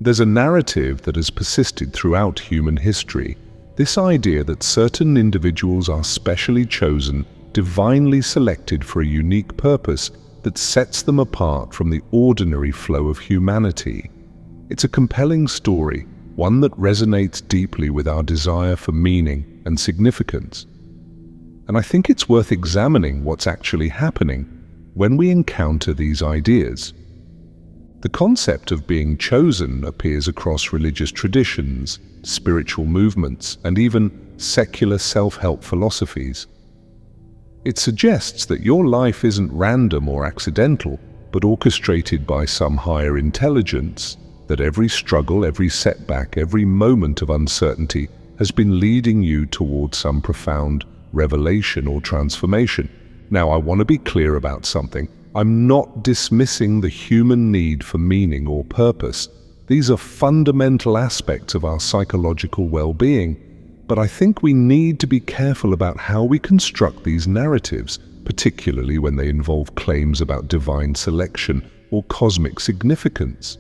There's a narrative that has persisted throughout human history, this idea that certain individuals are specially chosen, divinely selected for a unique purpose that sets them apart from the ordinary flow of humanity. It's a compelling story, one that resonates deeply with our desire for meaning and significance. And I think it's worth examining what's actually happening when we encounter these ideas. The concept of being chosen appears across religious traditions, spiritual movements, and even secular self-help philosophies. It suggests that your life isn't random or accidental, but orchestrated by some higher intelligence, that every struggle, every setback, every moment of uncertainty has been leading you towards some profound revelation or transformation. Now, I want to be clear about something. I'm not dismissing the human need for meaning or purpose. These are fundamental aspects of our psychological well-being, but I think we need to be careful about how we construct these narratives, particularly when they involve claims about divine selection or cosmic significance.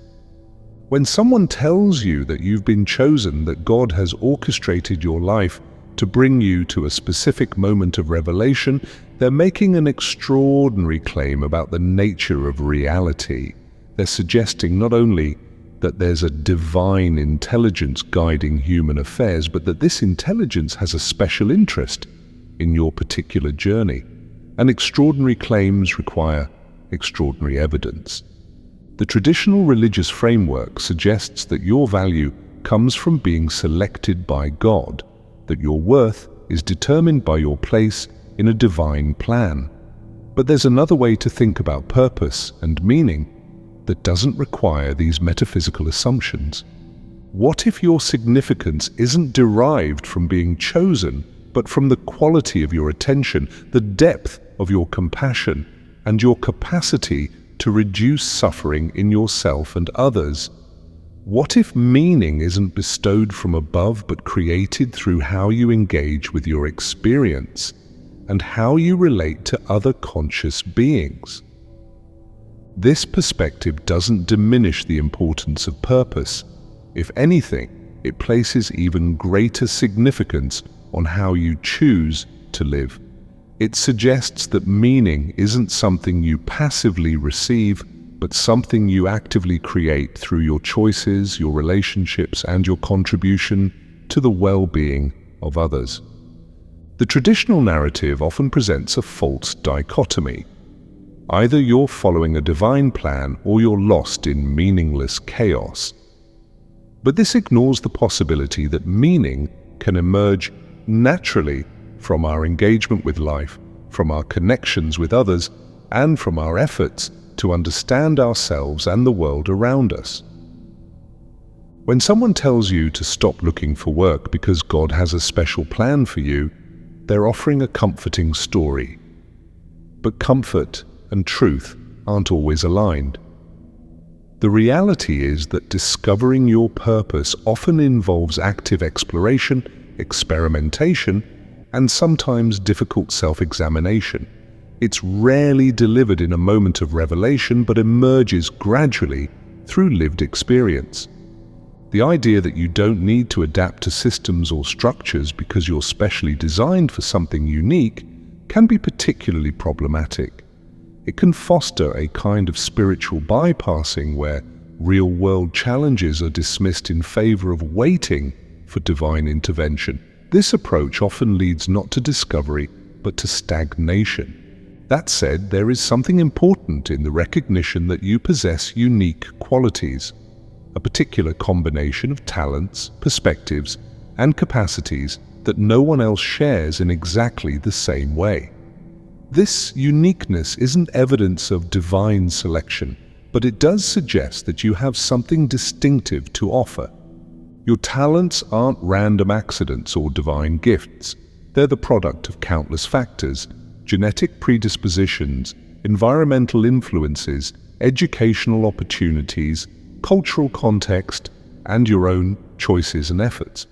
When someone tells you that you've been chosen, that God has orchestrated your life to bring you to a specific moment of revelation, they're making an extraordinary claim about the nature of reality. They're suggesting not only that there's a divine intelligence guiding human affairs, but that this intelligence has a special interest in your particular journey. And extraordinary claims require extraordinary evidence. The traditional religious framework suggests that your value comes from being selected by God, that your worth is determined by your place in a divine plan. But there's another way to think about purpose and meaning that doesn't require these metaphysical assumptions. What if your significance isn't derived from being chosen, but from the quality of your attention, the depth of your compassion, and your capacity to reduce suffering in yourself and others? What if meaning isn't bestowed from above, but created through how you engage with your experience and how you relate to other conscious beings? This perspective doesn't diminish the importance of purpose. If anything, it places even greater significance on how you choose to live. It suggests that meaning isn't something you passively receive, but something you actively create through your choices, your relationships, and your contribution to the well-being of others. The traditional narrative often presents a false dichotomy. Either you're following a divine plan or you're lost in meaningless chaos. But this ignores the possibility that meaning can emerge naturally from our engagement with life, from our connections with others, and from our efforts to understand ourselves and the world around us. When someone tells you to stop looking for work because God has a special plan for you, they're offering a comforting story. But comfort and truth aren't always aligned. The reality is that discovering your purpose often involves active exploration, experimentation, and sometimes difficult self-examination. It's rarely delivered in a moment of revelation, but emerges gradually through lived experience. The idea that you don't need to adapt to systems or structures because you're specially designed for something unique can be particularly problematic. It can foster a kind of spiritual bypassing where real-world challenges are dismissed in favor of waiting for divine intervention. This approach often leads not to discovery, but to stagnation. That said, there is something important in the recognition that you possess unique qualities, a particular combination of talents, perspectives, and capacities that no one else shares in exactly the same way. This uniqueness isn't evidence of divine selection, but it does suggest that you have something distinctive to offer. Your talents aren't random accidents or divine gifts. They're the product of countless factors: genetic predispositions, environmental influences, educational opportunities, cultural context, and your own choices and efforts.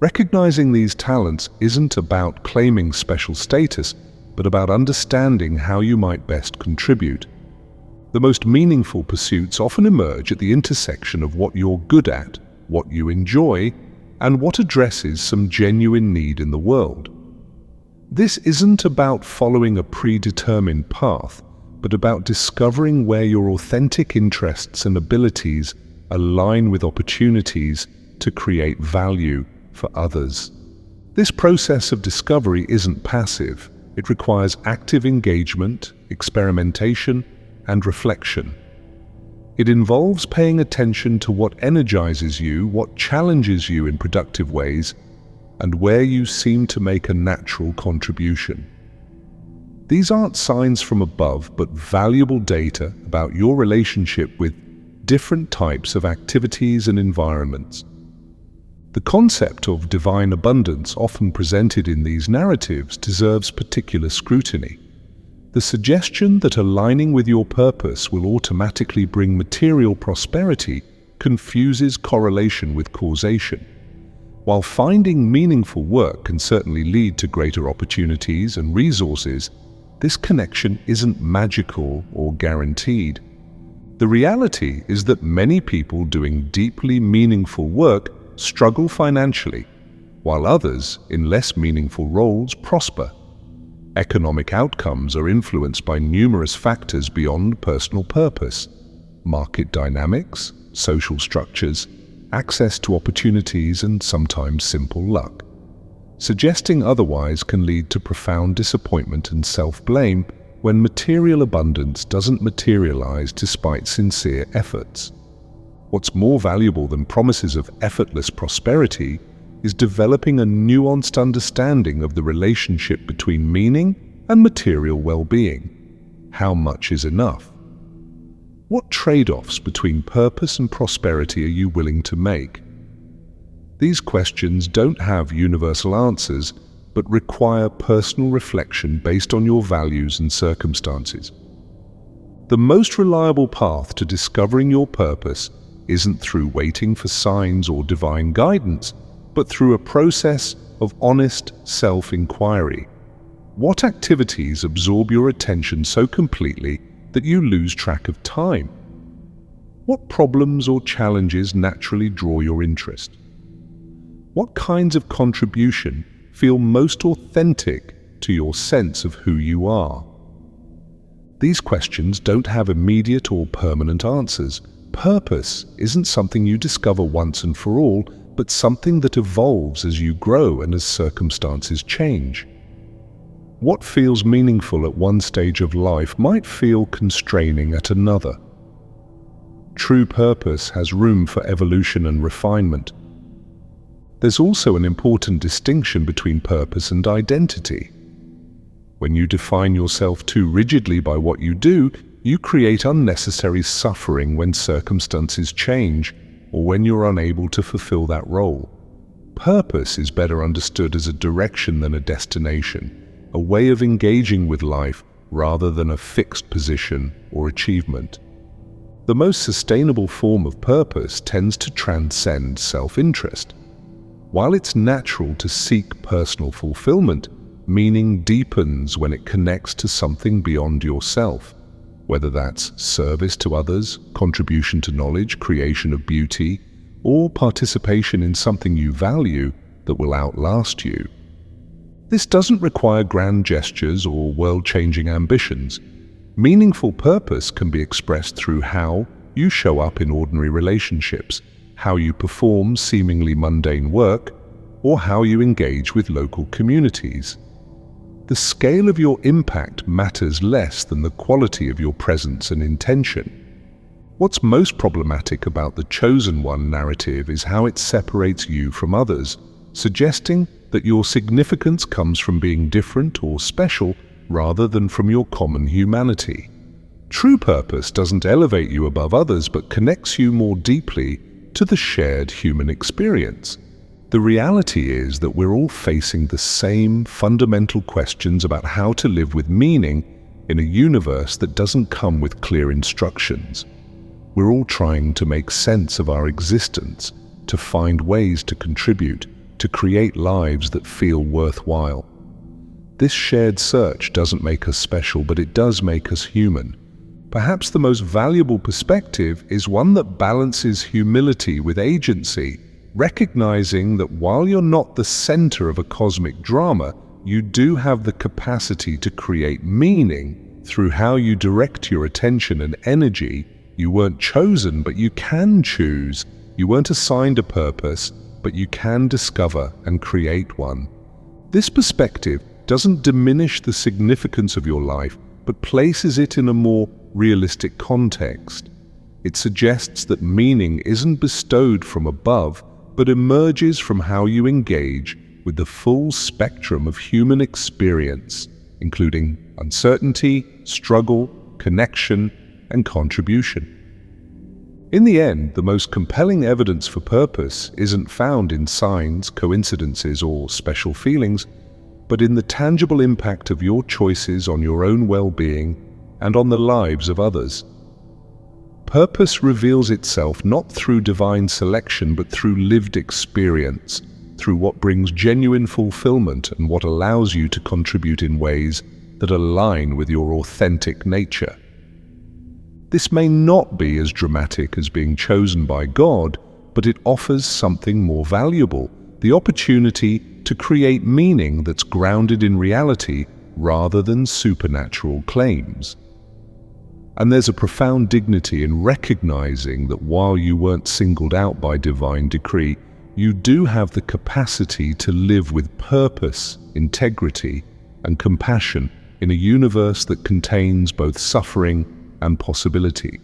Recognizing these talents isn't about claiming special status, but about understanding how you might best contribute. The most meaningful pursuits often emerge at the intersection of what you're good at, what you enjoy, and what addresses some genuine need in the world. This isn't about following a predetermined path, but about discovering where your authentic interests and abilities align with opportunities to create value for others. This process of discovery isn't passive. It requires active engagement, experimentation, and reflection. It involves paying attention to what energizes you, what challenges you in productive ways, and where you seem to make a natural contribution. These aren't signs from above, but valuable data about your relationship with different types of activities and environments. The concept of divine abundance, often presented in these narratives, deserves particular scrutiny. The suggestion that aligning with your purpose will automatically bring material prosperity confuses correlation with causation. While finding meaningful work can certainly lead to greater opportunities and resources, this connection isn't magical or guaranteed. The reality is that many people doing deeply meaningful work struggle financially, while others in less meaningful roles prosper. Economic outcomes are influenced by numerous factors beyond personal purpose: market dynamics, social structures, access to opportunities, and sometimes simple luck. Suggesting otherwise can lead to profound disappointment and self-blame when material abundance doesn't materialize despite sincere efforts. What's more valuable than promises of effortless prosperity is developing a nuanced understanding of the relationship between meaning and material well-being. How much is enough? What trade-offs between purpose and prosperity are you willing to make? These questions don't have universal answers, but require personal reflection based on your values and circumstances. The most reliable path to discovering your purpose isn't through waiting for signs or divine guidance, but through a process of honest self-inquiry. What activities absorb your attention so completely that you lose track of time? What problems or challenges naturally draw your interest? What kinds of contribution feel most authentic to your sense of who you are? These questions don't have immediate or permanent answers. Purpose isn't something you discover once and for all, but something that evolves as you grow and as circumstances change. What feels meaningful at one stage of life might feel constraining at another. True purpose has room for evolution and refinement. There's also an important distinction between purpose and identity. When you define yourself too rigidly by what you do, you create unnecessary suffering when circumstances change or when you're unable to fulfill that role. Purpose is better understood as a direction than a destination, a way of engaging with life rather than a fixed position or achievement. The most sustainable form of purpose tends to transcend self-interest. While it's natural to seek personal fulfillment, meaning deepens when it connects to something beyond yourself. Whether that's service to others, contribution to knowledge, creation of beauty, or participation in something you value that will outlast you. This doesn't require grand gestures or world-changing ambitions. Meaningful purpose can be expressed through how you show up in ordinary relationships, how you perform seemingly mundane work, or how you engage with local communities. The scale of your impact matters less than the quality of your presence and intention. What's most problematic about the chosen one narrative is how it separates you from others, suggesting that your significance comes from being different or special rather than from your common humanity. True purpose doesn't elevate you above others, but connects you more deeply to the shared human experience. The reality is that we're all facing the same fundamental questions about how to live with meaning in a universe that doesn't come with clear instructions. We're all trying to make sense of our existence, to find ways to contribute, to create lives that feel worthwhile. This shared search doesn't make us special, but it does make us human. Perhaps the most valuable perspective is one that balances humility with agency, recognizing that while you're not the center of a cosmic drama, you do have the capacity to create meaning through how you direct your attention and energy. You weren't chosen, but you can choose. You weren't assigned a purpose, but you can discover and create one. This perspective doesn't diminish the significance of your life, but places it in a more realistic context. It suggests that meaning isn't bestowed from above, but emerges from how you engage with the full spectrum of human experience, including uncertainty, struggle, connection, and contribution. In the end, the most compelling evidence for purpose isn't found in signs, coincidences, or special feelings, but in the tangible impact of your choices on your own well-being and on the lives of others. Purpose reveals itself not through divine selection, but through lived experience, through what brings genuine fulfillment and what allows you to contribute in ways that align with your authentic nature. This may not be as dramatic as being chosen by God, but it offers something more valuable, the opportunity to create meaning that's grounded in reality rather than supernatural claims. And there's a profound dignity in recognizing that while you weren't singled out by divine decree, you do have the capacity to live with purpose, integrity, and compassion in a universe that contains both suffering and possibility.